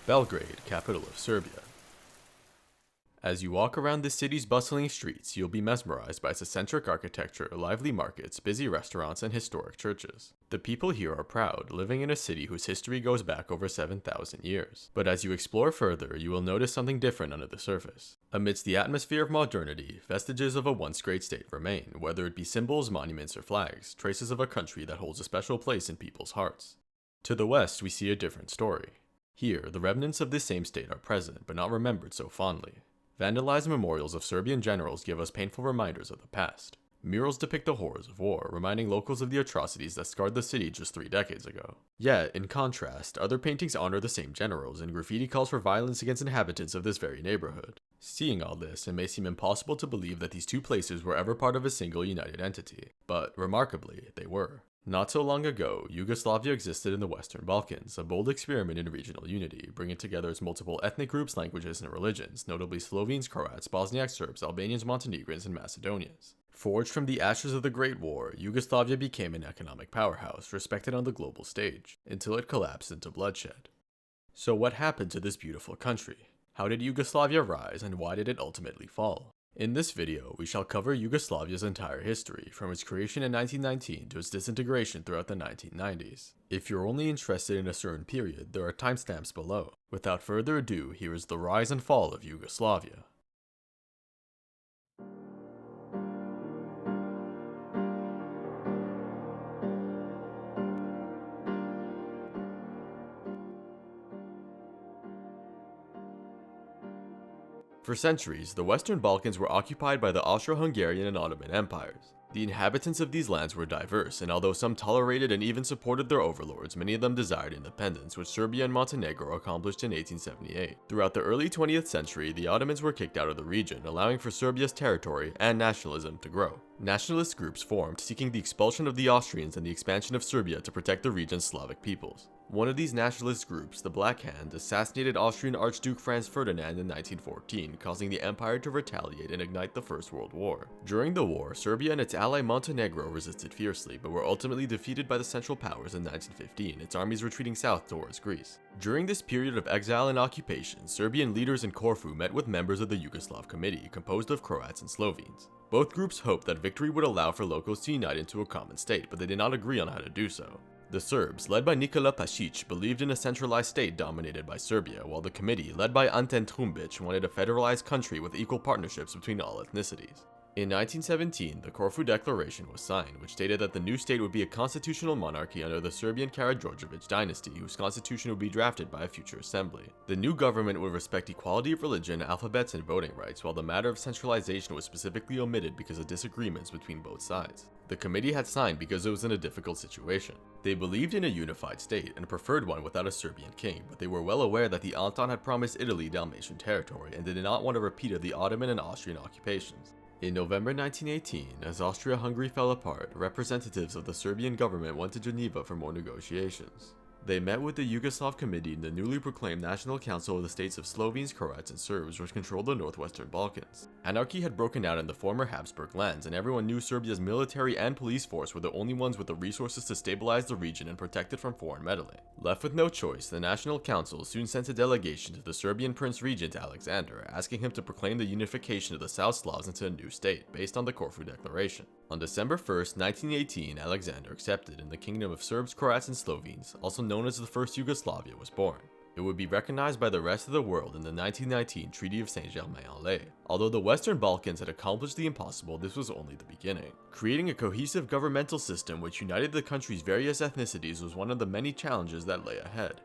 Belgrade, capital of Serbia. As you walk around the city's bustling streets, you'll be mesmerized by its eccentric architecture, lively markets, busy restaurants, and historic churches. The people here are proud, living in a city whose history goes back over 7,000 years. But as you explore further, you will notice something different under the surface. Amidst the atmosphere of modernity, vestiges of a once great state remain, whether it be symbols, monuments, or flags, traces of a country that holds a special place in people's hearts. To the west, we see a different story. Here, the remnants of this same state are present, but not remembered so fondly. Vandalized memorials of Serbian generals give us painful reminders of the past. Murals depict the horrors of war, reminding locals of the atrocities that scarred the city just 3 decades ago. Yet, in contrast, other paintings honor the same generals, and graffiti calls for violence against inhabitants of this very neighborhood. Seeing all this, it may seem impossible to believe that these two places were ever part of a single united entity, but, remarkably, they were. Not so long ago, Yugoslavia existed in the Western Balkans, a bold experiment in regional unity, bringing together its multiple ethnic groups, languages, and religions, notably Slovenes, Croats, Bosniaks, Serbs, Albanians, Montenegrins, and Macedonians. Forged from the ashes of the Great War, Yugoslavia became an economic powerhouse, respected on the global stage, until it collapsed into bloodshed. So what happened to this beautiful country? How did Yugoslavia rise, and why did it ultimately fall? In this video, we shall cover Yugoslavia's entire history, from its creation in 1919 to its disintegration throughout the 1990s. If you're only interested in a certain period, there are timestamps below. Without further ado, here is the rise and fall of Yugoslavia. For centuries, the Western Balkans were occupied by the Austro-Hungarian and Ottoman empires. The inhabitants of these lands were diverse, and although some tolerated and even supported their overlords, many of them desired independence, which Serbia and Montenegro accomplished in 1878. Throughout the early 20th century, the Ottomans were kicked out of the region, allowing for Serbia's territory and nationalism to grow. Nationalist groups formed, seeking the expulsion of the Austrians and the expansion of Serbia to protect the region's Slavic peoples. One of these nationalist groups, the Black Hand, assassinated Austrian Archduke Franz Ferdinand in 1914, causing the empire to retaliate and ignite the First World War. During the war, Serbia and its ally Montenegro resisted fiercely, but were ultimately defeated by the Central Powers in 1915, its armies retreating south towards Greece. During this period of exile and occupation, Serbian leaders in Corfu met with members of the Yugoslav Committee, composed of Croats and Slovenes. Both groups hoped that victory would allow for locals to unite into a common state, but they did not agree on how to do so. The Serbs, led by Nikola Pasic, believed in a centralized state dominated by Serbia, while the committee, led by Ante Trumbic, wanted a federalized country with equal partnerships between all ethnicities. In 1917, the Corfu Declaration was signed, which stated that the new state would be a constitutional monarchy under the Serbian Karađorđević dynasty, whose constitution would be drafted by a future assembly. The new government would respect equality of religion, alphabets, and voting rights, while the matter of centralization was specifically omitted because of disagreements between both sides. The committee had signed because it was in a difficult situation. They believed in a unified state and preferred one without a Serbian king, but they were well aware that the Entente had promised Italy Dalmatian territory and did not want a repeat of the Ottoman and Austrian occupations. In November 1918, as Austria-Hungary fell apart, representatives of the Serbian government went to Geneva for more negotiations. They met with the Yugoslav Committee in the newly proclaimed National Council of the states of Slovenes, Croats, and Serbs, which controlled the northwestern Balkans. Anarchy had broken out in the former Habsburg lands, and everyone knew Serbia's military and police force were the only ones with the resources to stabilize the region and protect it from foreign meddling. Left with no choice, the National Council soon sent a delegation to the Serbian Prince Regent Alexander, asking him to proclaim the unification of the South Slavs into a new state, based on the Corfu Declaration. On December 1st, 1918, Alexander accepted, and the Kingdom of Serbs, Croats, and Slovenes, also known as the First Yugoslavia, was born. It would be recognized by the rest of the world in the 1919 Treaty of Saint-Germain-en-Laye. Although the Western Balkans had accomplished the impossible, this was only the beginning. Creating a cohesive governmental system which united the country's various ethnicities was one of the many challenges that lay ahead.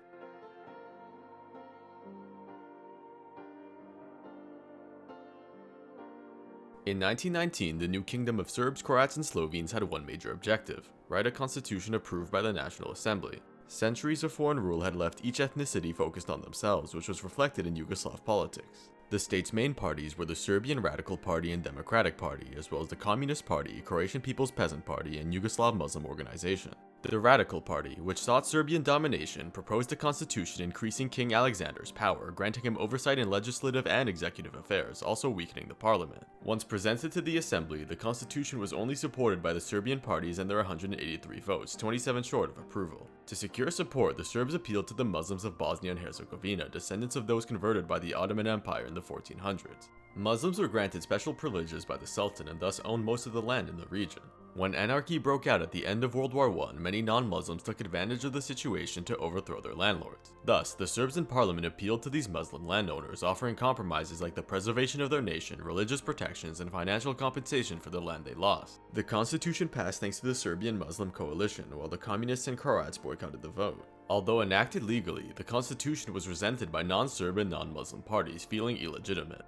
In 1919, the new Kingdom of Serbs, Croats, and Slovenes had one major objective: write a constitution approved by the National Assembly. Centuries of foreign rule had left each ethnicity focused on themselves, which was reflected in Yugoslav politics. The state's main parties were the Serbian Radical Party and Democratic Party, as well as the Communist Party, Croatian People's Peasant Party, and Yugoslav Muslim Organization. The Radical Party, which sought Serbian domination, proposed a constitution increasing King Alexander's power, granting him oversight in legislative and executive affairs, also weakening the parliament. Once presented to the assembly, the constitution was only supported by the Serbian parties and their 183 votes, 27 short of approval. To secure support, the Serbs appealed to the Muslims of Bosnia and Herzegovina, descendants of those converted by the Ottoman Empire in the 1400s. Muslims were granted special privileges by the Sultan and thus owned most of the land in the region. When anarchy broke out at the end of World War I, many non-Muslims took advantage of the situation to overthrow their landlords. Thus, the Serbs in parliament appealed to these Muslim landowners, offering compromises like the preservation of their nation, religious protections, and financial compensation for the land they lost. The constitution passed thanks to the Serbian Muslim coalition, while the communists and Croats boycotted the vote. Although enacted legally, the constitution was resented by non-Serb and non-Muslim parties, feeling illegitimate.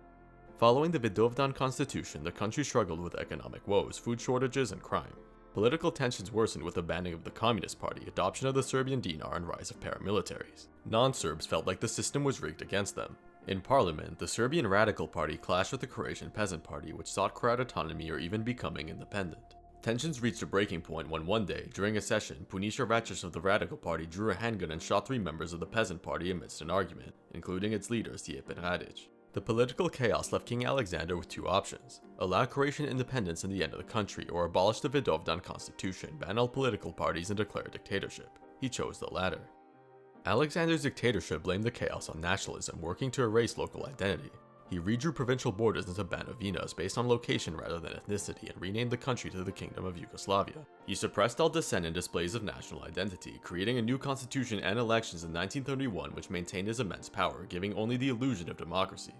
Following the Vidovdan constitution, the country struggled with economic woes, food shortages, and crime. Political tensions worsened with the banning of the Communist Party, adoption of the Serbian dinar, and rise of paramilitaries. Non-Serbs felt like the system was rigged against them. In parliament, the Serbian Radical Party clashed with the Croatian Peasant Party, which sought Croat autonomy or even becoming independent. Tensions reached a breaking point when one day, during a session, Puniša Račić of the Radical Party drew a handgun and shot 3 members of the Peasant Party amidst an argument, including its leader, Stjepan Radić. The political chaos left King Alexander with 2 options: allow Croatian independence in the end of the country, or abolish the Vidovdan constitution, ban all political parties, and declare a dictatorship. He chose the latter. Alexander's dictatorship blamed the chaos on nationalism, working to erase local identity. He redrew provincial borders into Banovinas based on location rather than ethnicity and renamed the country to the Kingdom of Yugoslavia. He suppressed all dissent and displays of national identity, creating a new constitution and elections in 1931 which maintained his immense power, giving only the illusion of democracy.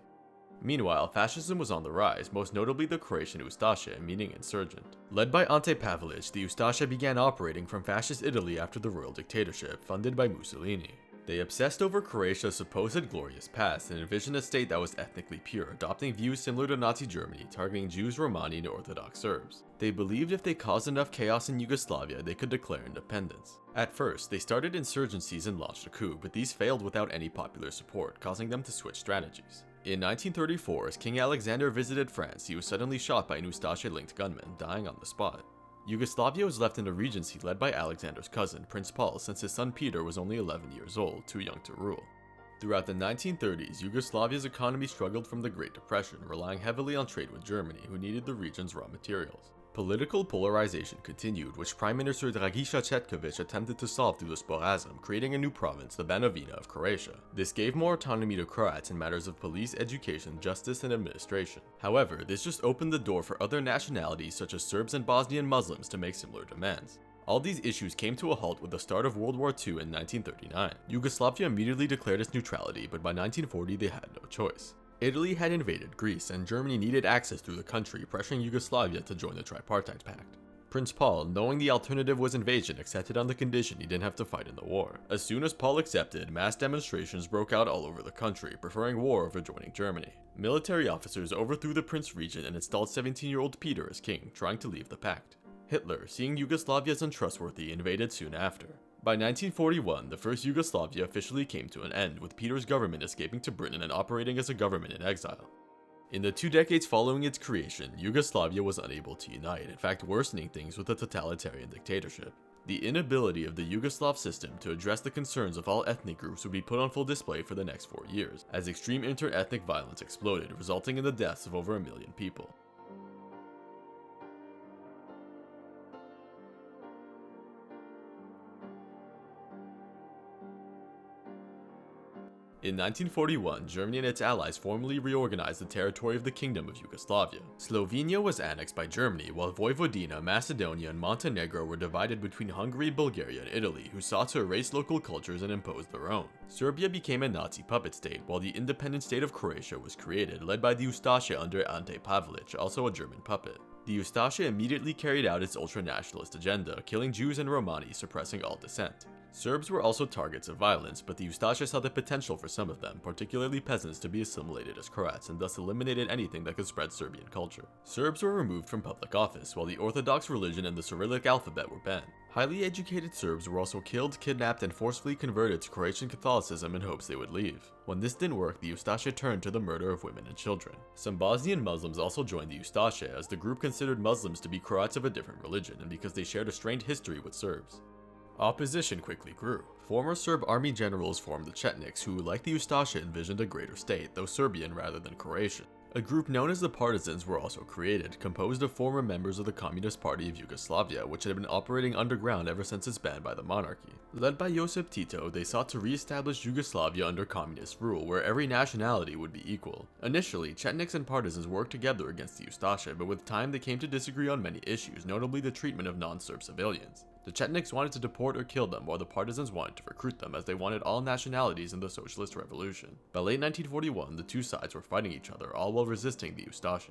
Meanwhile, fascism was on the rise, most notably the Croatian Ustaše, meaning insurgent. Led by Ante Pavelić, the Ustaše began operating from fascist Italy after the royal dictatorship, funded by Mussolini. They obsessed over Croatia's supposed glorious past and envisioned a state that was ethnically pure, adopting views similar to Nazi Germany, targeting Jews, Romani, and Orthodox Serbs. They believed if they caused enough chaos in Yugoslavia, they could declare independence. At first, they started insurgencies and launched a coup, but these failed without any popular support, causing them to switch strategies. In 1934, as King Alexander visited France, he was suddenly shot by an Ustaše-linked gunman, dying on the spot. Yugoslavia was left in a regency led by Alexander's cousin, Prince Paul, since his son Peter was only 11 years old, too young to rule. Throughout the 1930s, Yugoslavia's economy struggled from the Great Depression, relying heavily on trade with Germany, who needed the region's raw materials. Political polarization continued, which Prime Minister Dragiša Cvetković attempted to solve through the Sporazum, creating a new province, the Banovina of Croatia. This gave more autonomy to Croats in matters of police, education, justice, and administration. However, this just opened the door for other nationalities such as Serbs and Bosnian Muslims to make similar demands. All these issues came to a halt with the start of World War II in 1939. Yugoslavia immediately declared its neutrality, but by 1940 they had no choice. Italy had invaded Greece, and Germany needed access through the country, pressuring Yugoslavia to join the Tripartite Pact. Prince Paul, knowing the alternative was invasion, accepted on the condition he didn't have to fight in the war. As soon as Paul accepted, mass demonstrations broke out all over the country, preferring war over joining Germany. Military officers overthrew the Prince Regent and installed 17-year-old Peter as king, trying to leave the pact. Hitler, seeing Yugoslavia as untrustworthy, invaded soon after. By 1941, the first Yugoslavia officially came to an end, with Peter's government escaping to Britain and operating as a government in exile. In the 2 decades following its creation, Yugoslavia was unable to unite, in fact worsening things with a totalitarian dictatorship. The inability of the Yugoslav system to address the concerns of all ethnic groups would be put on full display for the next 4 years, as extreme inter-ethnic violence exploded, resulting in the deaths of over 1 million people. In 1941, Germany and its allies formally reorganized the territory of the Kingdom of Yugoslavia. Slovenia was annexed by Germany, while Vojvodina, Macedonia, and Montenegro were divided between Hungary, Bulgaria, and Italy, who sought to erase local cultures and impose their own. Serbia became a Nazi puppet state, while the independent state of Croatia was created, led by the Ustaše under Ante Pavelić, also a German puppet. The Ustaše immediately carried out its ultra-nationalist agenda, killing Jews and Romani, suppressing all dissent. Serbs were also targets of violence, but the Ustaša saw the potential for some of them, particularly peasants, to be assimilated as Croats and thus eliminated anything that could spread Serbian culture. Serbs were removed from public office, while the Orthodox religion and the Cyrillic alphabet were banned. Highly educated Serbs were also killed, kidnapped, and forcefully converted to Croatian Catholicism in hopes they would leave. When this didn't work, the Ustaša turned to the murder of women and children. Some Bosnian Muslims also joined the Ustaša, as the group considered Muslims to be Croats of a different religion, and because they shared a strained history with Serbs. Opposition quickly grew. Former Serb army generals formed the Chetniks, who, like the Ustaša, envisioned a greater state, though Serbian rather than Croatian. A group known as the Partisans were also created, composed of former members of the Communist Party of Yugoslavia, which had been operating underground ever since its ban by the monarchy. Led by Josip Tito, they sought to re-establish Yugoslavia under communist rule, where every nationality would be equal. Initially, Chetniks and Partisans worked together against the Ustaša, but with time they came to disagree on many issues, notably the treatment of non-Serb civilians. The Chetniks wanted to deport or kill them, while the Partisans wanted to recruit them, as they wanted all nationalities in the socialist revolution. By late 1941, the two sides were fighting each other, all while resisting the Ustaša.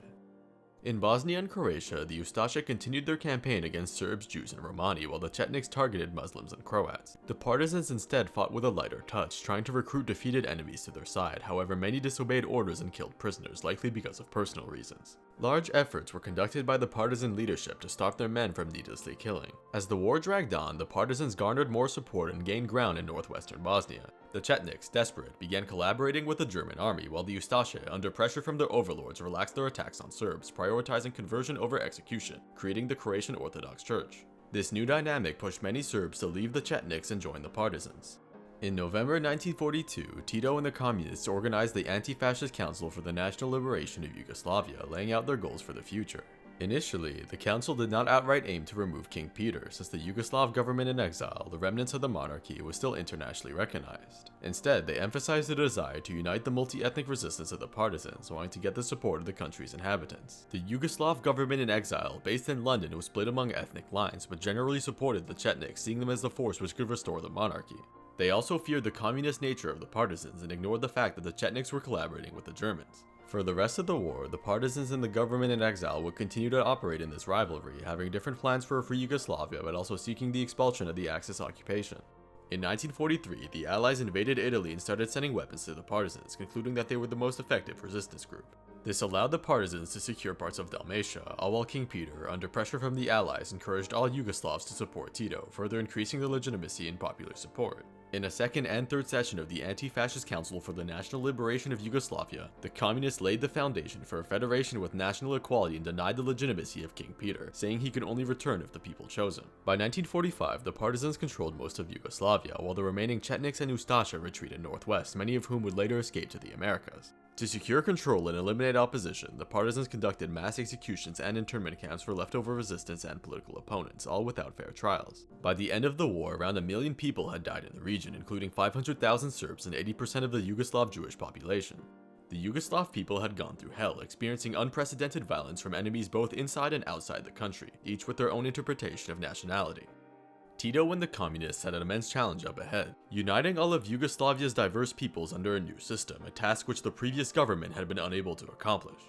In Bosnia and Croatia, the Ustaša continued their campaign against Serbs, Jews, and Romani, while the Chetniks targeted Muslims and Croats. The Partisans instead fought with a lighter touch, trying to recruit defeated enemies to their side. However, many disobeyed orders and killed prisoners, likely because of personal reasons. Large efforts were conducted by the partisan leadership to stop their men from needlessly killing. As the war dragged on, the Partisans garnered more support and gained ground in northwestern Bosnia. The Chetniks, desperate, began collaborating with the German army, while the Ustaša, under pressure from their overlords, relaxed their attacks on Serbs, prioritizing conversion over execution, creating the Croatian Orthodox Church. This new dynamic pushed many Serbs to leave the Chetniks and join the Partisans. In November 1942, Tito and the Communists organized the Anti-Fascist Council for the National Liberation of Yugoslavia, laying out their goals for the future. Initially, the council did not outright aim to remove King Peter, since the Yugoslav government in exile, the remnants of the monarchy, was still internationally recognized. Instead, they emphasized the desire to unite the multi-ethnic resistance of the Partisans, wanting to get the support of the country's inhabitants. The Yugoslav government in exile, based in London, was split among ethnic lines, but generally supported the Chetniks, seeing them as the force which could restore the monarchy. They also feared the communist nature of the Partisans and ignored the fact that the Chetniks were collaborating with the Germans. For the rest of the war, the Partisans and the government in exile would continue to operate in this rivalry, having different plans for a free Yugoslavia but also seeking the expulsion of the Axis occupation. In 1943, the Allies invaded Italy and started sending weapons to the Partisans, concluding that they were the most effective resistance group. This allowed the Partisans to secure parts of Dalmatia, all while King Peter, under pressure from the Allies, encouraged all Yugoslavs to support Tito, further increasing their legitimacy and popular support. In a second and third session of the Anti-Fascist Council for the National Liberation of Yugoslavia, the Communists laid the foundation for a federation with national equality and denied the legitimacy of King Peter, saying he could only return if the people chose him. By 1945, the Partisans controlled most of Yugoslavia, while the remaining Chetniks and Ustaša retreated northwest, many of whom would later escape to the Americas. To secure control and eliminate opposition, the Partisans conducted mass executions and internment camps for leftover resistance and political opponents, all without fair trials. By the end of the war, around 1 million people had died in the region, including 500,000 Serbs and 80% of the Yugoslav Jewish population. The Yugoslav people had gone through hell, experiencing unprecedented violence from enemies both inside and outside the country, each with their own interpretation of nationality. Tito and the Communists had an immense challenge up ahead, uniting all of Yugoslavia's diverse peoples under a new system, a task which the previous government had been unable to accomplish.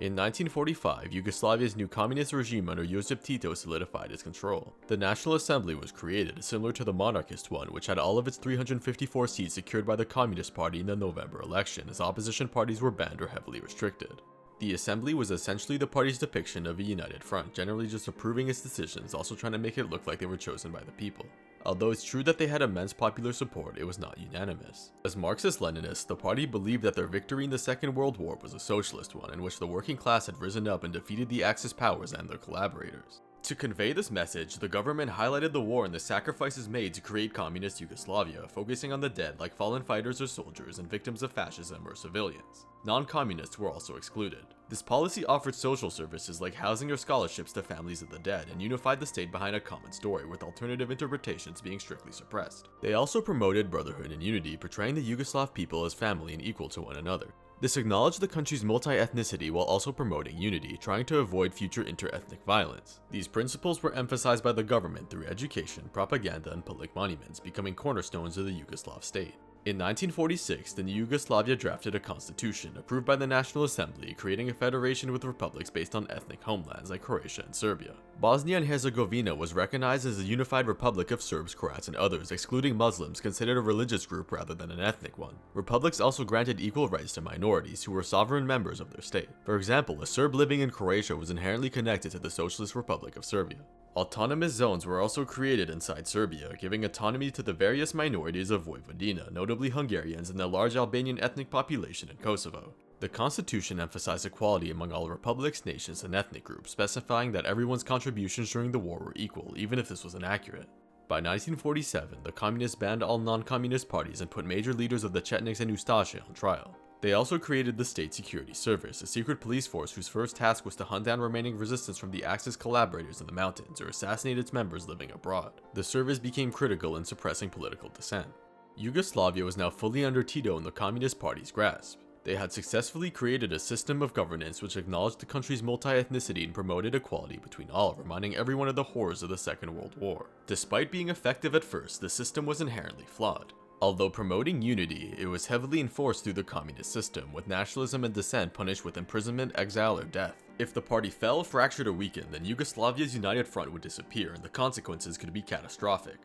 In 1945, Yugoslavia's new communist regime under Josip Tito solidified its control. The National Assembly was created, similar to the monarchist one, which had all of its 354 seats secured by the Communist Party in the November election, as opposition parties were banned or heavily restricted. The assembly was essentially the party's depiction of a united front, generally just approving its decisions, also trying to make it look like they were chosen by the people. Although it's true that they had immense popular support, it was not unanimous. As Marxist-Leninists, the party believed that their victory in the Second World War was a socialist one, in which the working class had risen up and defeated the Axis powers and their collaborators. To convey this message, the government highlighted the war and the sacrifices made to create communist Yugoslavia, focusing on the dead like fallen fighters or soldiers and victims of fascism or civilians. Non-communists were also excluded. This policy offered social services like housing or scholarships to families of the dead and unified the state behind a common story, with alternative interpretations being strictly suppressed. They also promoted brotherhood and unity, portraying the Yugoslav people as family and equal to one another. This acknowledged the country's multi-ethnicity while also promoting unity, trying to avoid future inter-ethnic violence. These principles were emphasized by the government through education, propaganda, and public monuments, becoming cornerstones of the Yugoslav state. In 1946, the new Yugoslavia drafted a constitution approved by the National Assembly, creating a federation with republics based on ethnic homelands like Croatia and Serbia. Bosnia and Herzegovina was recognized as a unified republic of Serbs, Croats, and others, excluding Muslims, considered a religious group rather than an ethnic one. Republics also granted equal rights to minorities who were sovereign members of their state. For example, a Serb living in Croatia was inherently connected to the Socialist Republic of Serbia. Autonomous zones were also created inside Serbia, giving autonomy to the various minorities of Vojvodina, notably Hungarians and the large Albanian ethnic population in Kosovo. The constitution emphasized equality among all republics, nations, and ethnic groups, specifying that everyone's contributions during the war were equal, even if this was inaccurate. By 1947, the communists banned all non-communist parties and put major leaders of the Chetniks and Ustaše on trial. They also created the State Security Service, a secret police force whose first task was to hunt down remaining resistance from the Axis collaborators in the mountains or assassinate its members living abroad. The service became critical in suppressing political dissent. Yugoslavia was now fully under Tito and the Communist Party's grasp. They had successfully created a system of governance which acknowledged the country's multi-ethnicity and promoted equality between all, reminding everyone of the horrors of the Second World War. Despite being effective at first, the system was inherently flawed. Although promoting unity, it was heavily enforced through the communist system, with nationalism and dissent punished with imprisonment, exile, or death. If the party fell, fractured, or weakened, then Yugoslavia's united front would disappear, and the consequences could be catastrophic.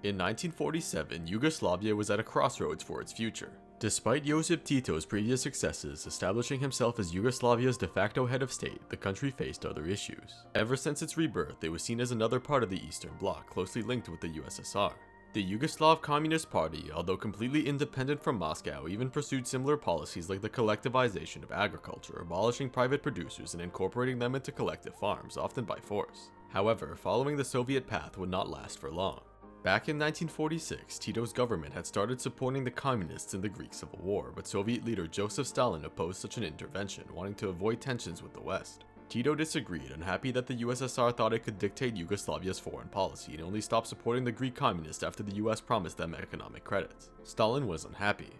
In 1947, Yugoslavia was at a crossroads for its future. Despite Josip Tito's previous successes, establishing himself as Yugoslavia's de facto head of state, the country faced other issues. Ever since its rebirth, it was seen as another part of the Eastern Bloc, closely linked with the USSR. The Yugoslav Communist Party, although completely independent from Moscow, even pursued similar policies like the collectivization of agriculture, abolishing private producers and incorporating them into collective farms, often by force. However, following the Soviet path would not last for long. Back in 1946, Tito's government had started supporting the communists in the Greek Civil War, but Soviet leader Joseph Stalin opposed such an intervention, wanting to avoid tensions with the West. Tito disagreed, unhappy that the USSR thought it could dictate Yugoslavia's foreign policy, and only stopped supporting the Greek communists after the US promised them economic credits. Stalin was unhappy.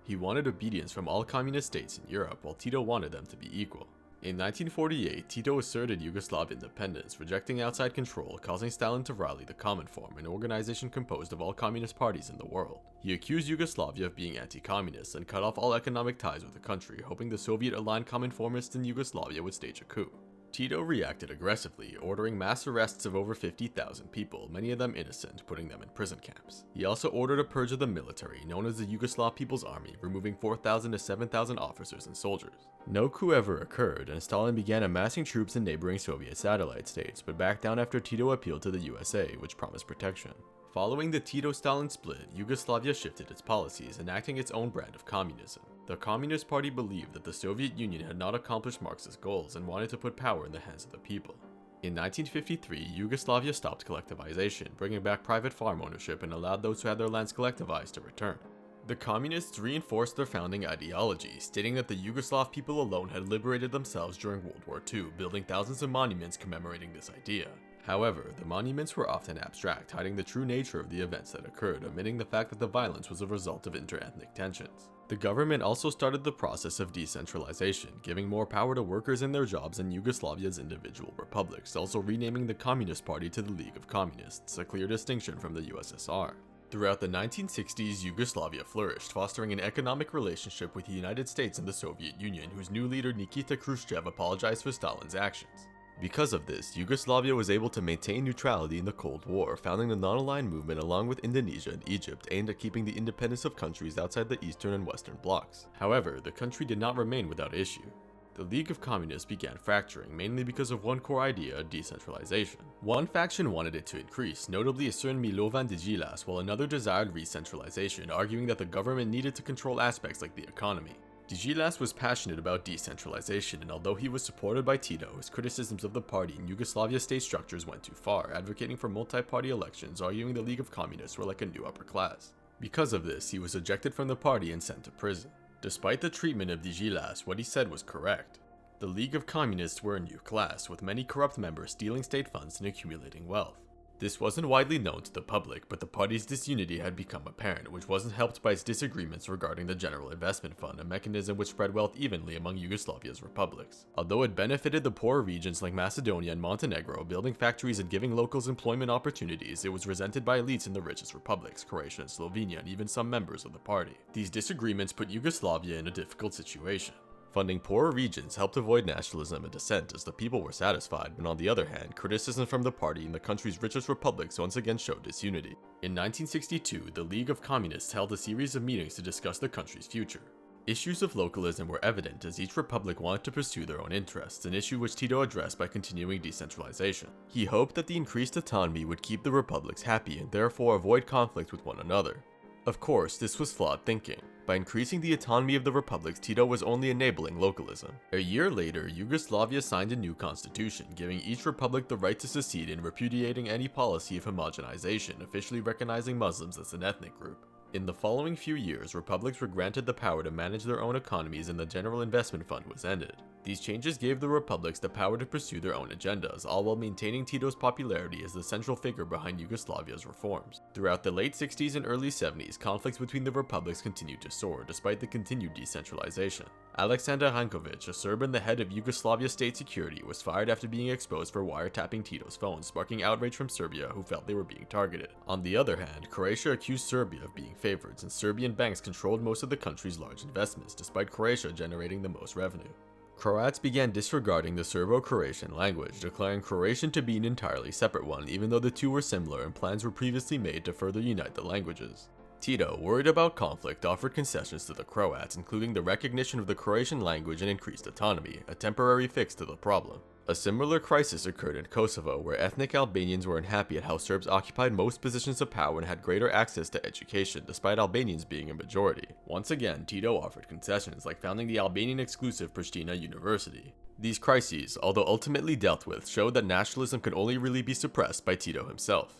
He wanted obedience from all communist states in Europe, while Tito wanted them to be equal. In 1948, Tito asserted Yugoslav independence, rejecting outside control, causing Stalin to rally the Cominform, an organization composed of all communist parties in the world. He accused Yugoslavia of being anti-communist and cut off all economic ties with the country, hoping the Soviet-aligned Cominformists in Yugoslavia would stage a coup. Tito reacted aggressively, ordering mass arrests of over 50,000 people, many of them innocent, putting them in prison camps. He also ordered a purge of the military, known as the Yugoslav People's Army, removing 4,000 to 7,000 officers and soldiers. No coup ever occurred, and Stalin began amassing troops in neighboring Soviet satellite states, but backed down after Tito appealed to the USA, which promised protection. Following the Tito-Stalin split, Yugoslavia shifted its policies, enacting its own brand of communism. The Communist Party believed that the Soviet Union had not accomplished Marxist goals and wanted to put power in the hands of the people. In 1953, Yugoslavia stopped collectivization, bringing back private farm ownership and allowed those who had their lands collectivized to return. The communists reinforced their founding ideology, stating that the Yugoslav people alone had liberated themselves during World War II, building thousands of monuments commemorating this idea. However, the monuments were often abstract, hiding the true nature of the events that occurred, omitting the fact that the violence was a result of inter-ethnic tensions. The government also started the process of decentralization, giving more power to workers in their jobs in Yugoslavia's individual republics, also renaming the Communist Party to the League of Communists, a clear distinction from the USSR. Throughout the 1960s, Yugoslavia flourished, fostering an economic relationship with the United States and the Soviet Union, whose new leader Nikita Khrushchev apologized for Stalin's actions. Because of this, Yugoslavia was able to maintain neutrality in the Cold War, founding the non-aligned movement along with Indonesia and Egypt, aimed at keeping the independence of countries outside the Eastern and Western blocs. However, the country did not remain without issue. The League of Communists began fracturing, mainly because of one core idea, decentralization. One faction wanted it to increase, notably a certain Milovan Djilas, while another desired re-centralization, arguing that the government needed to control aspects like the economy. Djilas was passionate about decentralization, and although he was supported by Tito, his criticisms of the party and Yugoslavia's state structures went too far, advocating for multi-party elections, arguing the League of Communists were like a new upper class. Because of this, he was ejected from the party and sent to prison. Despite the treatment of Djilas, what he said was correct. The League of Communists were a new class, with many corrupt members stealing state funds and accumulating wealth. This wasn't widely known to the public, but the party's disunity had become apparent, which wasn't helped by its disagreements regarding the General Investment Fund, a mechanism which spread wealth evenly among Yugoslavia's republics. Although it benefited the poorer regions like Macedonia and Montenegro, building factories and giving locals employment opportunities, it was resented by elites in the richest republics, Croatia and Slovenia, and even some members of the party. These disagreements put Yugoslavia in a difficult situation. Funding poorer regions helped avoid nationalism and dissent as the people were satisfied, but on the other hand, criticism from the party in the country's richest republics once again showed disunity. In 1962, the League of Communists held a series of meetings to discuss the country's future. Issues of localism were evident as each republic wanted to pursue their own interests, an issue which Tito addressed by continuing decentralization. He hoped that the increased autonomy would keep the republics happy and therefore avoid conflict with one another. Of course, this was flawed thinking. By increasing the autonomy of the republics, Tito was only enabling localism. A year later, Yugoslavia signed a new constitution, giving each republic the right to secede and repudiating any policy of homogenization, officially recognizing Muslims as an ethnic group. In the following few years, republics were granted the power to manage their own economies and the General Investment Fund was ended. These changes gave the republics the power to pursue their own agendas, all while maintaining Tito's popularity as the central figure behind Yugoslavia's reforms. Throughout the late 60s and early 70s, conflicts between the republics continued to soar, despite the continued decentralization. Aleksandar Hankovic, a Serb and the head of Yugoslavia state security, was fired after being exposed for wiretapping Tito's phone, sparking outrage from Serbia, who felt they were being targeted. On the other hand, Croatia accused Serbia of being favorites, and Serbian banks controlled most of the country's large investments, despite Croatia generating the most revenue. Croats began disregarding the Serbo-Croatian language, declaring Croatian to be an entirely separate one, even though the two were similar and plans were previously made to further unite the languages. Tito, worried about conflict, offered concessions to the Croats, including the recognition of the Croatian language and increased autonomy, a temporary fix to the problem. A similar crisis occurred in Kosovo, where ethnic Albanians were unhappy at how Serbs occupied most positions of power and had greater access to education, despite Albanians being a majority. Once again, Tito offered concessions, like founding the Albanian-exclusive Pristina University. These crises, although ultimately dealt with, showed that nationalism could only really be suppressed by Tito himself.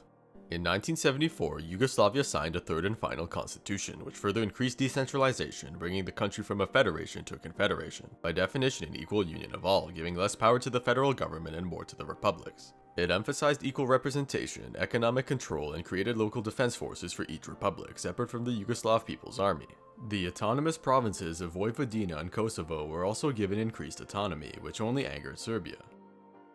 In 1974, Yugoslavia signed a third and final constitution, which further increased decentralization, bringing the country from a federation to a confederation, by definition an equal union of all, giving less power to the federal government and more to the republics. It emphasized equal representation, economic control, and created local defense forces for each republic, separate from the Yugoslav People's Army. The autonomous provinces of Vojvodina and Kosovo were also given increased autonomy, which only angered Serbia.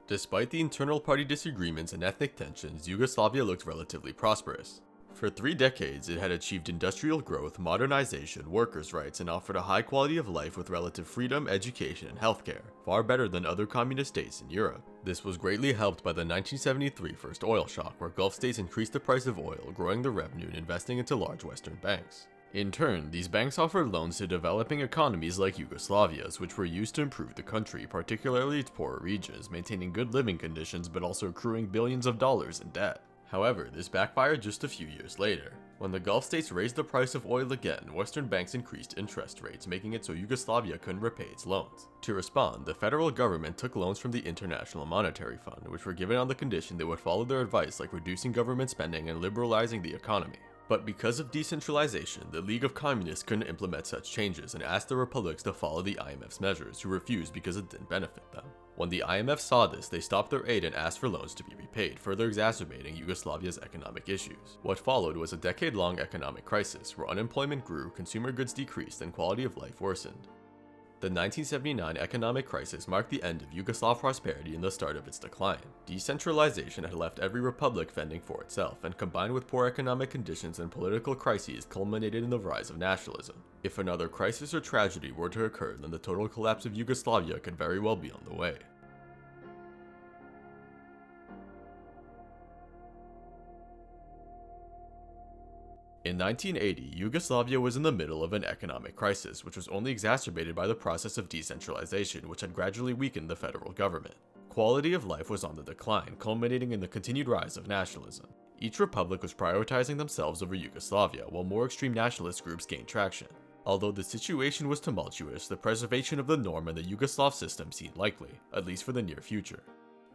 Despite the internal party disagreements and ethnic tensions, Yugoslavia looked relatively prosperous. For 3 decades, it had achieved industrial growth, modernization, workers' rights, and offered a high quality of life with relative freedom, education, and healthcare, far better than other communist states in Europe. This was greatly helped by the 1973 first oil shock, where Gulf states increased the price of oil, growing the revenue and investing into large Western banks. In turn, these banks offered loans to developing economies like Yugoslavia's, which were used to improve the country, particularly its poorer regions, maintaining good living conditions but also accruing billions of dollars in debt. However, this backfired just a few years later. When the Gulf states raised the price of oil again, Western banks increased interest rates, making it so Yugoslavia couldn't repay its loans. To respond, the federal government took loans from the International Monetary Fund, which were given on the condition they would follow their advice, like reducing government spending and liberalizing the economy. But because of decentralization, the League of Communists couldn't implement such changes and asked the republics to follow the IMF's measures, who refused because it didn't benefit them. When the IMF saw this, they stopped their aid and asked for loans to be repaid, further exacerbating Yugoslavia's economic issues. What followed was a decade-long economic crisis, where unemployment grew, consumer goods decreased, and quality of life worsened. The 1979 economic crisis marked the end of Yugoslav prosperity and the start of its decline. Decentralization had left every republic fending for itself, and combined with poor economic conditions and political crises culminated in the rise of nationalism. If another crisis or tragedy were to occur, then the total collapse of Yugoslavia could very well be on the way. In 1980, Yugoslavia was in the middle of an economic crisis, which was only exacerbated by the process of decentralization, which had gradually weakened the federal government. Quality of life was on the decline, culminating in the continued rise of nationalism. Each republic was prioritizing themselves over Yugoslavia, while more extreme nationalist groups gained traction. Although the situation was tumultuous, the preservation of the norm and the Yugoslav system seemed likely, at least for the near future.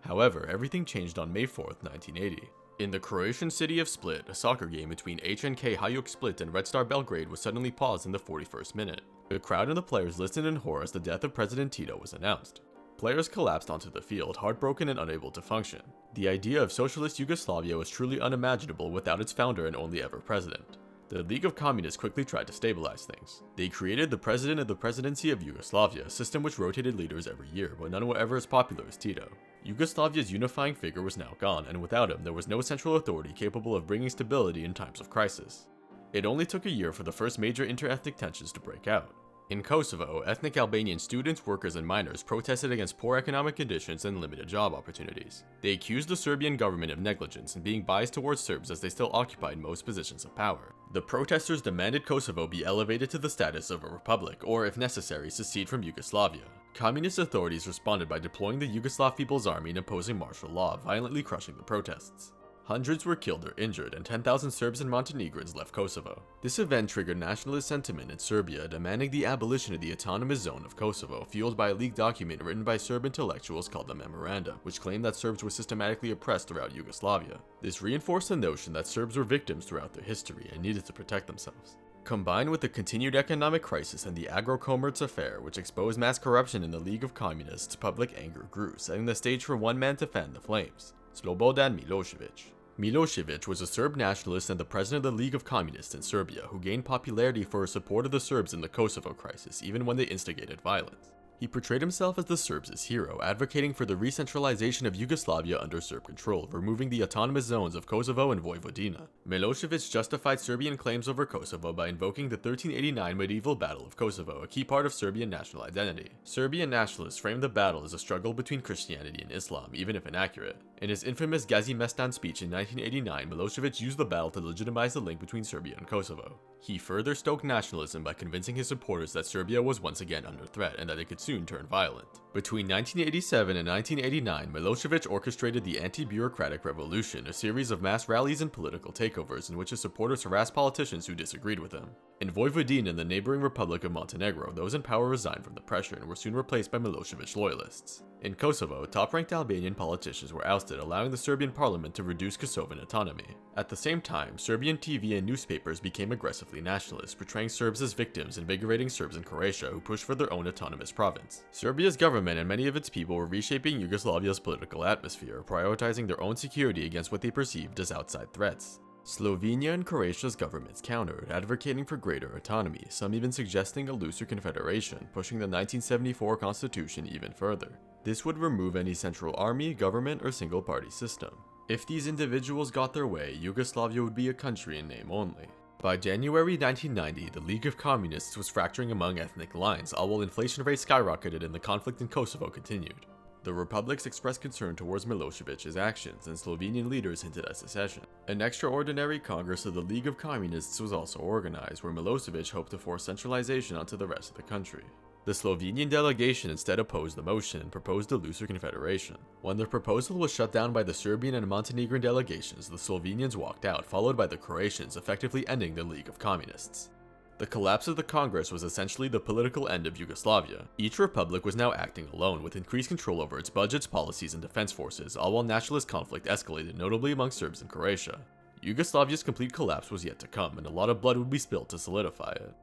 However, everything changed on May 4, 1980. In the Croatian city of Split, a soccer game between HNK Hajduk Split and Red Star Belgrade was suddenly paused in the 41st minute. The crowd and the players listened in horror as the death of President Tito was announced. Players collapsed onto the field, heartbroken and unable to function. The idea of socialist Yugoslavia was truly unimaginable without its founder and only ever president. The League of Communists quickly tried to stabilize things. They created the President of the Presidency of Yugoslavia, a system which rotated leaders every year, but none were ever as popular as Tito. Yugoslavia's unifying figure was now gone, and without him, there was no central authority capable of bringing stability in times of crisis. It only took a year for the first major inter-ethnic tensions to break out. In Kosovo, ethnic Albanian students, workers, and miners protested against poor economic conditions and limited job opportunities. They accused the Serbian government of negligence and being biased towards Serbs as they still occupied most positions of power. The protesters demanded Kosovo be elevated to the status of a republic, or if necessary, secede from Yugoslavia. Communist authorities responded by deploying the Yugoslav People's Army and imposing martial law, violently crushing the protests. Hundreds were killed or injured, and 10,000 Serbs and Montenegrins left Kosovo. This event triggered nationalist sentiment in Serbia, demanding the abolition of the autonomous zone of Kosovo, fueled by a leaked document written by Serb intellectuals called the Memoranda, which claimed that Serbs were systematically oppressed throughout Yugoslavia. This reinforced the notion that Serbs were victims throughout their history and needed to protect themselves. Combined with the continued economic crisis and the Agro-Komerc affair, which exposed mass corruption in the League of Communists, public anger grew, setting the stage for one man to fan the flames: Slobodan Milošević. Milošević was a Serb nationalist and the president of the League of Communists in Serbia, who gained popularity for his support of the Serbs in the Kosovo crisis, even when they instigated violence. He portrayed himself as the Serbs' hero, advocating for the re-centralization of Yugoslavia under Serb control, removing the autonomous zones of Kosovo and Vojvodina. Milošević justified Serbian claims over Kosovo by invoking the 1389 medieval Battle of Kosovo, a key part of Serbian national identity. Serbian nationalists framed the battle as a struggle between Christianity and Islam, even if inaccurate. In his infamous Gazi Mestan speech in 1989, Milošević used the battle to legitimize the link between Serbia and Kosovo. He further stoked nationalism by convincing his supporters that Serbia was once again under threat and that it could soon turn violent. Between 1987 and 1989, Milošević orchestrated the anti-bureaucratic revolution, a series of mass rallies and political takeovers in which his supporters harassed politicians who disagreed with him. In Vojvodina and the neighboring Republic of Montenegro, those in power resigned from the pressure and were soon replaced by Milošević loyalists. In Kosovo, top-ranked Albanian politicians were ousted, allowing the Serbian parliament to reduce Kosovan autonomy. At the same time, Serbian TV and newspapers became aggressively nationalist, portraying Serbs as victims, invigorating Serbs in Croatia who pushed for their own autonomous province. Serbia's government and many of its people were reshaping Yugoslavia's political atmosphere, prioritizing their own security against what they perceived as outside threats. Slovenia and Croatia's governments countered, advocating for greater autonomy, some even suggesting a looser confederation, pushing the 1974 constitution even further. This would remove any central army, government, or single-party system. If these individuals got their way, Yugoslavia would be a country in name only. By January 1990, the League of Communists was fracturing among ethnic lines, all while inflation rates skyrocketed and the conflict in Kosovo continued. The republics expressed concern towards Milošević's actions, and Slovenian leaders hinted at secession. An extraordinary Congress of the League of Communists was also organized, where Milošević hoped to force centralization onto the rest of the country. The Slovenian delegation instead opposed the motion and proposed a looser confederation. When their proposal was shut down by the Serbian and Montenegrin delegations, the Slovenians walked out, followed by the Croatians, effectively ending the League of Communists. The collapse of the Congress was essentially the political end of Yugoslavia. Each republic was now acting alone, with increased control over its budgets, policies, and defense forces, all while nationalist conflict escalated, notably among Serbs in Croatia. Yugoslavia's complete collapse was yet to come, and a lot of blood would be spilled to solidify it.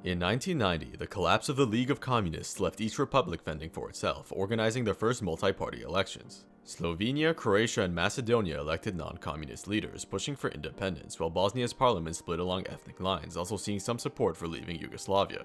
In 1990, the collapse of the League of Communists left each republic fending for itself, organizing their first multi-party elections. Slovenia, Croatia, and Macedonia elected non-communist leaders, pushing for independence, while Bosnia's parliament split along ethnic lines, also seeing some support for leaving Yugoslavia.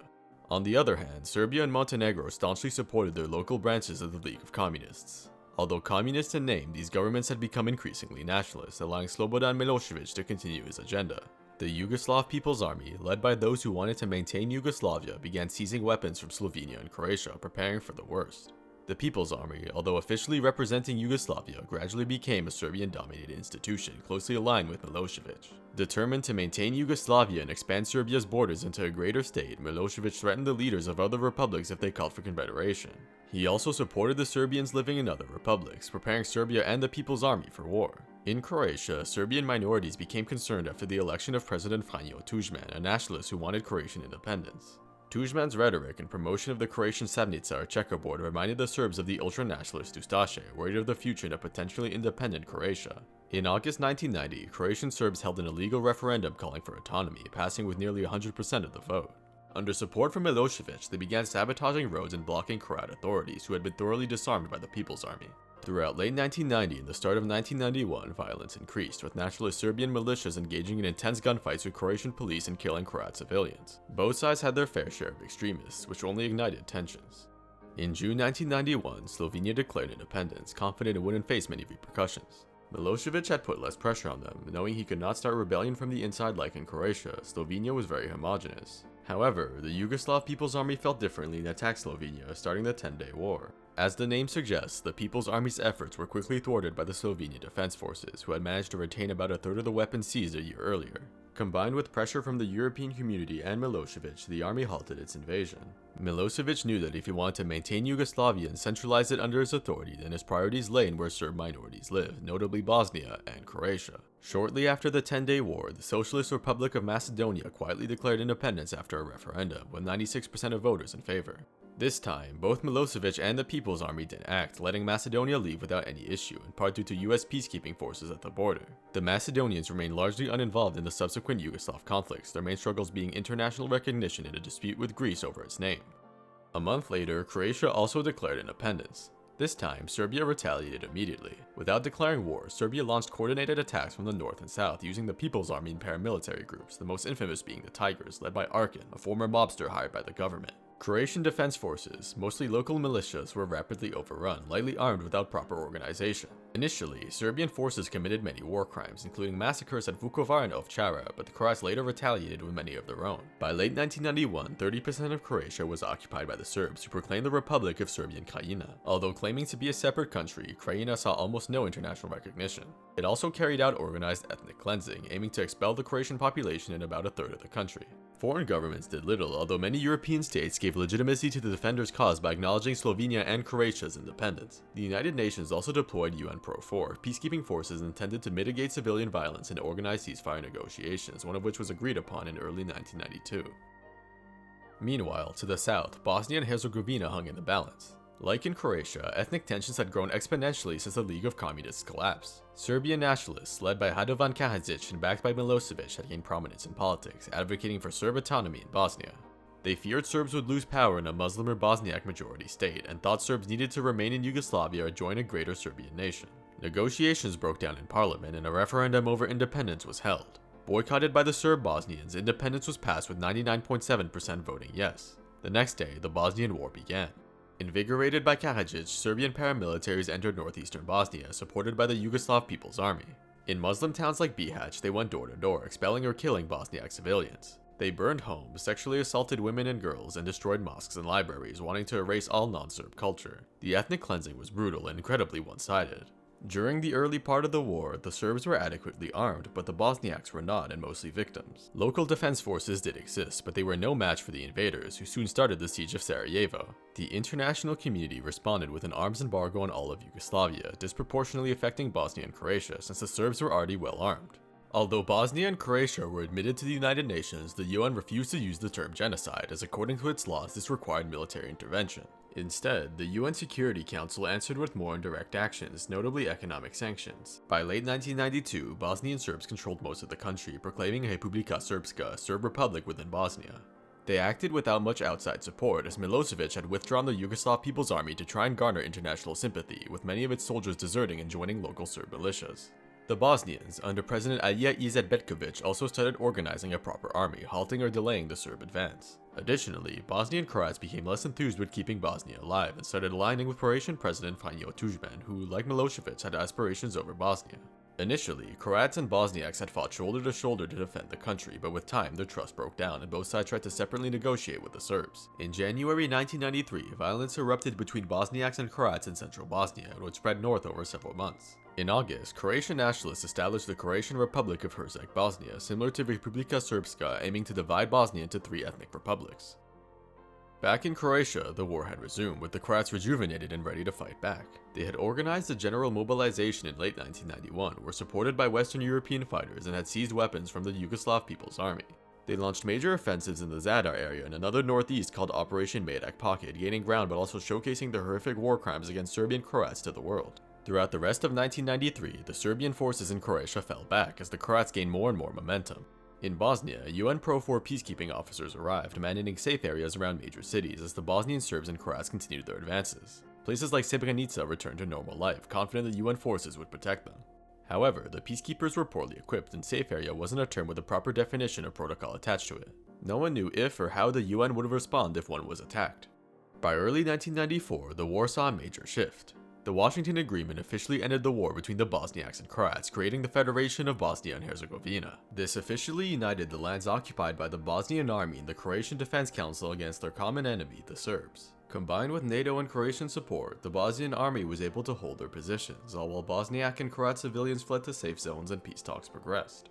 On the other hand, Serbia and Montenegro staunchly supported their local branches of the League of Communists. Although communist in name, these governments had become increasingly nationalist, allowing Slobodan Milošević to continue his agenda. The Yugoslav People's Army, led by those who wanted to maintain Yugoslavia, began seizing weapons from Slovenia and Croatia, preparing for the worst. The People's Army, although officially representing Yugoslavia, gradually became a Serbian-dominated institution closely aligned with Milošević. Determined to maintain Yugoslavia and expand Serbia's borders into a greater state, Milošević threatened the leaders of other republics if they called for confederation. He also supported the Serbians living in other republics, preparing Serbia and the People's Army for war. In Croatia, Serbian minorities became concerned after the election of President Franjo Tuđman, a nationalist who wanted Croatian independence. Tuđman's rhetoric and promotion of the Croatian Savnica or checkerboard reminded the Serbs of the ultra-nationalist Ustaše, worried of the future in a potentially independent Croatia. In August 1990, Croatian Serbs held an illegal referendum calling for autonomy, passing with nearly 100% of the vote. Under support from Milosevic, they began sabotaging roads and blocking Croat authorities who had been thoroughly disarmed by the People's Army. Throughout late 1990 and the start of 1991, violence increased, with nationalist Serbian militias engaging in intense gunfights with Croatian police and killing Croat civilians. Both sides had their fair share of extremists, which only ignited tensions. In June 1991, Slovenia declared independence, confident it wouldn't face many repercussions. Milosevic had put less pressure on them, knowing he could not start rebellion from the inside like in Croatia. Slovenia was very homogeneous. However, the Yugoslav People's Army felt differently and attacked Slovenia, starting the 10-day war. As the name suggests, the People's Army's efforts were quickly thwarted by the Slovenian Defense Forces, who had managed to retain about a third of the weapons seized a year earlier. Combined with pressure from the European community and Milosevic, the army halted its invasion. Milosevic knew that if he wanted to maintain Yugoslavia and centralize it under his authority, then his priorities lay in where Serb minorities lived, notably Bosnia and Croatia. Shortly after the 10-day war, the Socialist Republic of Macedonia quietly declared independence after a referendum, with 96% of voters in favor. This time, both Milosevic and the People's Army didn't act, letting Macedonia leave without any issue, in part due to US peacekeeping forces at the border. The Macedonians remained largely uninvolved in the subsequent Yugoslav conflicts, their main struggles being international recognition and a dispute with Greece over its name. A month later, Croatia also declared independence. This time, Serbia retaliated immediately. Without declaring war, Serbia launched coordinated attacks from the north and south using the People's Army and paramilitary groups, the most infamous being the Tigers, led by Arkin, a former mobster hired by the government. Croatian defense forces, mostly local militias, were rapidly overrun, lightly armed without proper organization. Initially, Serbian forces committed many war crimes, including massacres at Vukovar and Ovčara, but the Croats later retaliated with many of their own. By late 1991, 30% of Croatia was occupied by the Serbs, who proclaimed the Republic of Serbian Krajina. Although claiming to be a separate country, Krajina saw almost no international recognition. It also carried out organized ethnic cleansing, aiming to expel the Croatian population in about a third of the country. Foreign governments did little, although many European states gave legitimacy to the defenders' cause by acknowledging Slovenia and Croatia's independence. The United Nations also deployed UN Pro-4, peacekeeping forces intended to mitigate civilian violence and organize ceasefire negotiations, one of which was agreed upon in early 1992. Meanwhile, to the south, Bosnia and Herzegovina hung in the balance. Like in Croatia, ethnic tensions had grown exponentially since the League of Communists collapsed. Serbian nationalists, led by Radovan Karadžić and backed by Milosevic, had gained prominence in politics, advocating for Serb autonomy in Bosnia. They feared Serbs would lose power in a Muslim or Bosniak majority state, and thought Serbs needed to remain in Yugoslavia or join a greater Serbian nation. Negotiations broke down in parliament, and a referendum over independence was held. Boycotted by the Serb Bosnians, independence was passed with 99.7% voting yes. The next day, the Bosnian War began. Invigorated by Karadžić, Serbian paramilitaries entered northeastern Bosnia, supported by the Yugoslav People's Army. In Muslim towns like Bihać, they went door to door, expelling or killing Bosniak civilians. They burned homes, sexually assaulted women and girls, and destroyed mosques and libraries, wanting to erase all non-Serb culture. The ethnic cleansing was brutal and incredibly one-sided. During the early part of the war, the Serbs were adequately armed, but the Bosniaks were not, and mostly victims. Local defense forces did exist, but they were no match for the invaders, who soon started the siege of Sarajevo. The international community responded with an arms embargo on all of Yugoslavia, disproportionately affecting Bosnia and Croatia, since the Serbs were already well armed. Although Bosnia and Croatia were admitted to the United Nations, the UN refused to use the term genocide, as according to its laws this required military intervention. Instead, the UN Security Council answered with more indirect actions, notably economic sanctions. By late 1992, Bosnian Serbs controlled most of the country, proclaiming Republika Srpska, a Serb republic within Bosnia. They acted without much outside support, as Milosevic had withdrawn the Yugoslav People's Army to try and garner international sympathy, with many of its soldiers deserting and joining local Serb militias. The Bosnians, under President Alija Izetbegović, also started organizing a proper army, halting or delaying the Serb advance. Additionally, Bosnian Croats became less enthused with keeping Bosnia alive and started aligning with Croatian President Franjo Tuđman, who, like Milosevic, had aspirations over Bosnia. Initially, Croats and Bosniaks had fought shoulder to shoulder to defend the country, but with time their trust broke down and both sides tried to separately negotiate with the Serbs. In January 1993, violence erupted between Bosniaks and Croats in central Bosnia, and would spread north over several months. In August, Croatian nationalists established the Croatian Republic of Herzeg Bosnia, similar to Republika Srpska, aiming to divide Bosnia into three ethnic republics. Back in Croatia, the war had resumed, with the Croats rejuvenated and ready to fight back. They had organized a general mobilization in late 1991, were supported by Western European fighters, and had seized weapons from the Yugoslav People's Army. They launched major offensives in the Zadar area and another northeast called Operation Medak Pocket, gaining ground but also showcasing the horrific war crimes against Serbian Croats to the world. Throughout the rest of 1993, the Serbian forces in Croatia fell back as the Croats gained more and more momentum. In Bosnia, UN Pro-4 peacekeeping officers arrived, mandating safe areas around major cities as the Bosnian Serbs and Croats continued their advances. Places like Srebrenica returned to normal life, confident that UN forces would protect them. However, the peacekeepers were poorly equipped, and safe area wasn't a term with a proper definition or protocol attached to it. No one knew if or how the UN would respond if one was attacked. By early 1994, the war saw a major shift. The Washington Agreement officially ended the war between the Bosniaks and Croats, creating the Federation of Bosnia and Herzegovina. This officially united the lands occupied by the Bosnian Army and the Croatian Defense Council against their common enemy, the Serbs. Combined with NATO and Croatian support, the Bosnian army was able to hold their positions, all while Bosniak and Croat civilians fled to safe zones and peace talks progressed.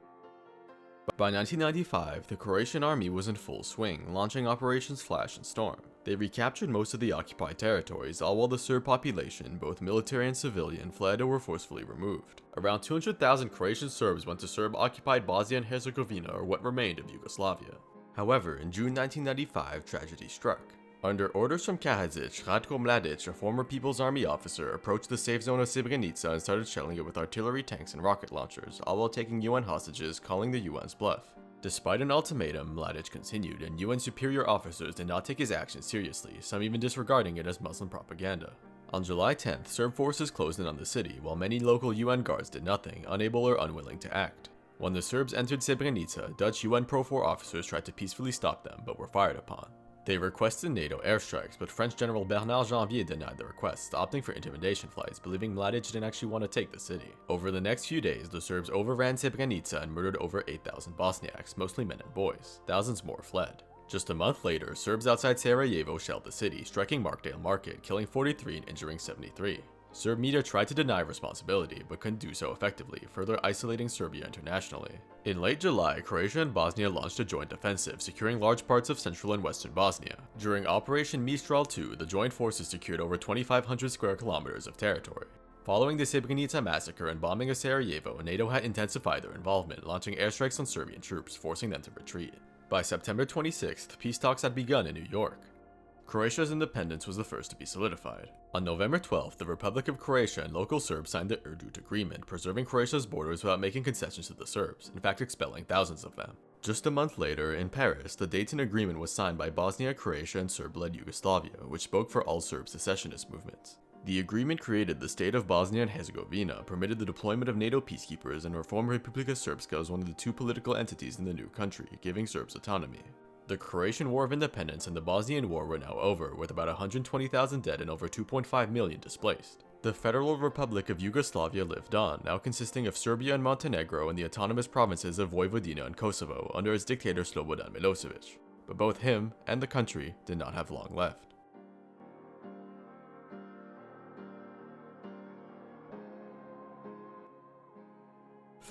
By 1995, the Croatian army was in full swing, launching Operations Flash and Storm. They recaptured most of the occupied territories, all while the Serb population, both military and civilian, fled or were forcefully removed. Around 200,000 Croatian Serbs went to Serb-occupied Bosnia and Herzegovina, or what remained of Yugoslavia. However, in June 1995, tragedy struck. Under orders from Karadžić, Ratko Mladić, a former People's Army officer, approached the safe zone of Srebrenica and started shelling it with artillery, tanks, and rocket launchers, all while taking UN hostages, calling the UN's bluff. Despite an ultimatum, Mladić continued, and UN superior officers did not take his actions seriously, some even disregarding it as Muslim propaganda. On July 10th, Serb forces closed in on the city, while many local UN guards did nothing, unable or unwilling to act. When the Serbs entered Srebrenica, Dutch UN Pro-4 officers tried to peacefully stop them, but were fired upon. They requested NATO airstrikes, but French General Bernard Janvier denied the request, opting for intimidation flights, believing Mladić didn't actually want to take the city. Over the next few days, the Serbs overran Srebrenica and murdered over 8,000 Bosniaks, mostly men and boys. Thousands more fled. Just a month later, Serbs outside Sarajevo shelled the city, striking Markdale Market, killing 43 and injuring 73. Serb media tried to deny responsibility, but couldn't do so effectively, further isolating Serbia internationally. In late July, Croatia and Bosnia launched a joint offensive, securing large parts of central and western Bosnia. During Operation Mistral II, the joint forces secured over 2,500 square kilometers of territory. Following the Srebrenica massacre and bombing of Sarajevo, NATO had intensified their involvement, launching airstrikes on Serbian troops, forcing them to retreat. By September 26th, peace talks had begun in New York. Croatia's independence was the first to be solidified. On November 12th, the Republic of Croatia and local Serbs signed the Erdut Agreement, preserving Croatia's borders without making concessions to the Serbs, in fact expelling thousands of them. Just a month later, in Paris, the Dayton Agreement was signed by Bosnia, Croatia, and Serb-led Yugoslavia, which spoke for all Serb secessionist movements. The agreement created the state of Bosnia and Herzegovina, permitted the deployment of NATO peacekeepers, and reformed Republika Srpska as one of the two political entities in the new country, giving Serbs autonomy. The Croatian War of Independence and the Bosnian War were now over, with about 120,000 dead and over 2.5 million displaced. The Federal Republic of Yugoslavia lived on, now consisting of Serbia and Montenegro and the autonomous provinces of Vojvodina and Kosovo under its dictator Slobodan Milosevic. But both him and the country did not have long left.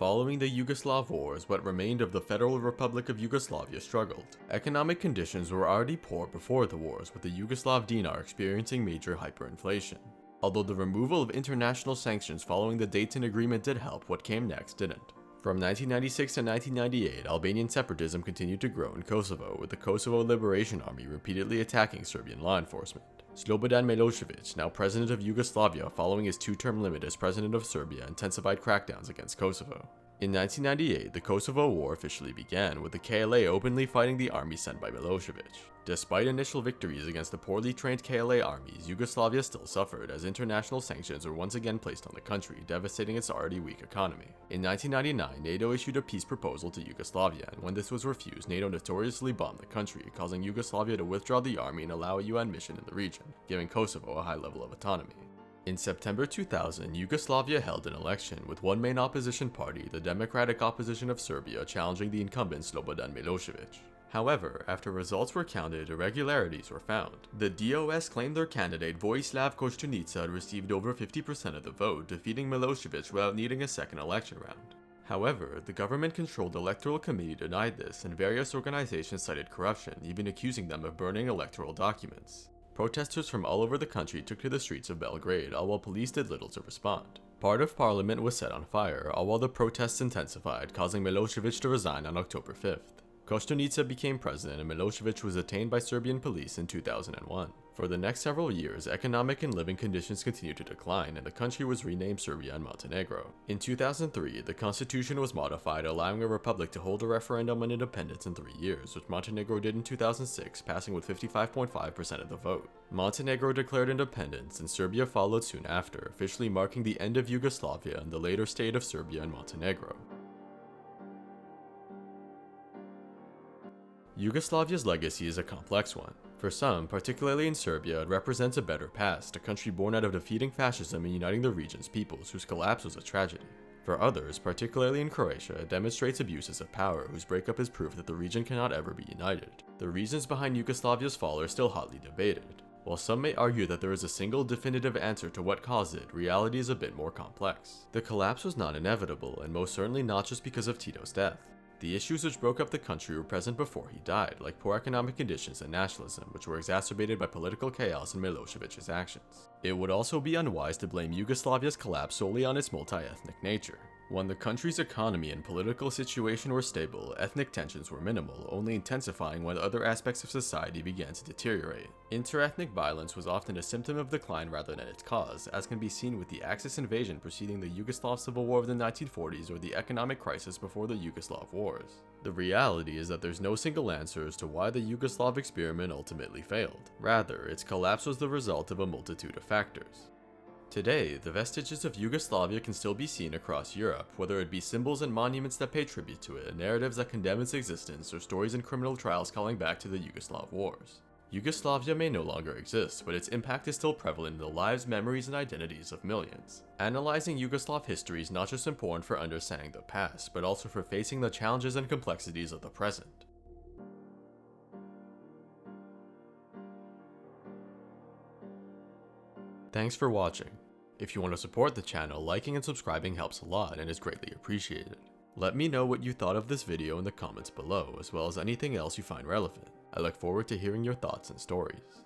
Following the Yugoslav wars, what remained of the Federal Republic of Yugoslavia struggled. Economic conditions were already poor before the wars, with the Yugoslav dinar experiencing major hyperinflation. Although the removal of international sanctions following the Dayton Agreement did help, what came next didn't. From 1996 to 1998, Albanian separatism continued to grow in Kosovo, with the Kosovo Liberation Army repeatedly attacking Serbian law enforcement. Slobodan Milosevic, now president of Yugoslavia following his two-term limit as president of Serbia, intensified crackdowns against Kosovo. In 1998, the Kosovo War officially began, with the KLA openly fighting the army sent by Milosevic. Despite initial victories against the poorly trained KLA armies, Yugoslavia still suffered as international sanctions were once again placed on the country, devastating its already weak economy. In 1999, NATO issued a peace proposal to Yugoslavia, and when this was refused, NATO notoriously bombed the country, causing Yugoslavia to withdraw the army and allow a UN mission in the region, giving Kosovo a high level of autonomy. In September 2000, Yugoslavia held an election, with one main opposition party, the Democratic Opposition of Serbia, challenging the incumbent Slobodan Milosevic. However, after results were counted, irregularities were found. The DOS claimed their candidate Vojislav Koštunica had received over 50% of the vote, defeating Milosevic without needing a second election round. However, the government-controlled electoral committee denied this, and various organizations cited corruption, even accusing them of burning electoral documents. Protesters from all over the country took to the streets of Belgrade, all while police did little to respond. Part of parliament was set on fire, all while the protests intensified, causing Milosevic to resign on October 5th. Koštunica became president and Milosevic was detained by Serbian police in 2001. For the next several years, economic and living conditions continued to decline, and the country was renamed Serbia and Montenegro. In 2003, the constitution was modified, allowing a republic to hold a referendum on independence in 3 years, which Montenegro did in 2006, passing with 55.5% of the vote. Montenegro declared independence, and Serbia followed soon after, officially marking the end of Yugoslavia and the later state of Serbia and Montenegro. Yugoslavia's legacy is a complex one. For some, particularly in Serbia, it represents a better past, a country born out of defeating fascism and uniting the region's peoples, whose collapse was a tragedy. For others, particularly in Croatia, it demonstrates abuses of power, whose breakup is proof that the region cannot ever be united. The reasons behind Yugoslavia's fall are still hotly debated. While some may argue that there is a single definitive answer to what caused it, reality is a bit more complex. The collapse was not inevitable, and most certainly not just because of Tito's death. The issues which broke up the country were present before he died, like poor economic conditions and nationalism, which were exacerbated by political chaos and Milosevic's actions. It would also be unwise to blame Yugoslavia's collapse solely on its multi-ethnic nature. When the country's economy and political situation were stable, ethnic tensions were minimal, only intensifying when other aspects of society began to deteriorate. Inter-ethnic violence was often a symptom of decline rather than its cause, as can be seen with the Axis invasion preceding the Yugoslav Civil War of the 1940s or the economic crisis before the Yugoslav Wars. The reality is that there's no single answer as to why the Yugoslav experiment ultimately failed. Rather, its collapse was the result of a multitude of factors. Today, the vestiges of Yugoslavia can still be seen across Europe, whether it be symbols and monuments that pay tribute to it, narratives that condemn its existence, or stories and criminal trials calling back to the Yugoslav wars. Yugoslavia may no longer exist, but its impact is still prevalent in the lives, memories, and identities of millions. Analyzing Yugoslav history is not just important for understanding the past, but also for facing the challenges and complexities of the present. Thanks for watching. If you want to support the channel, liking and subscribing helps a lot and is greatly appreciated. Let me know what you thought of this video in the comments below, as well as anything else you find relevant. I look forward to hearing your thoughts and stories.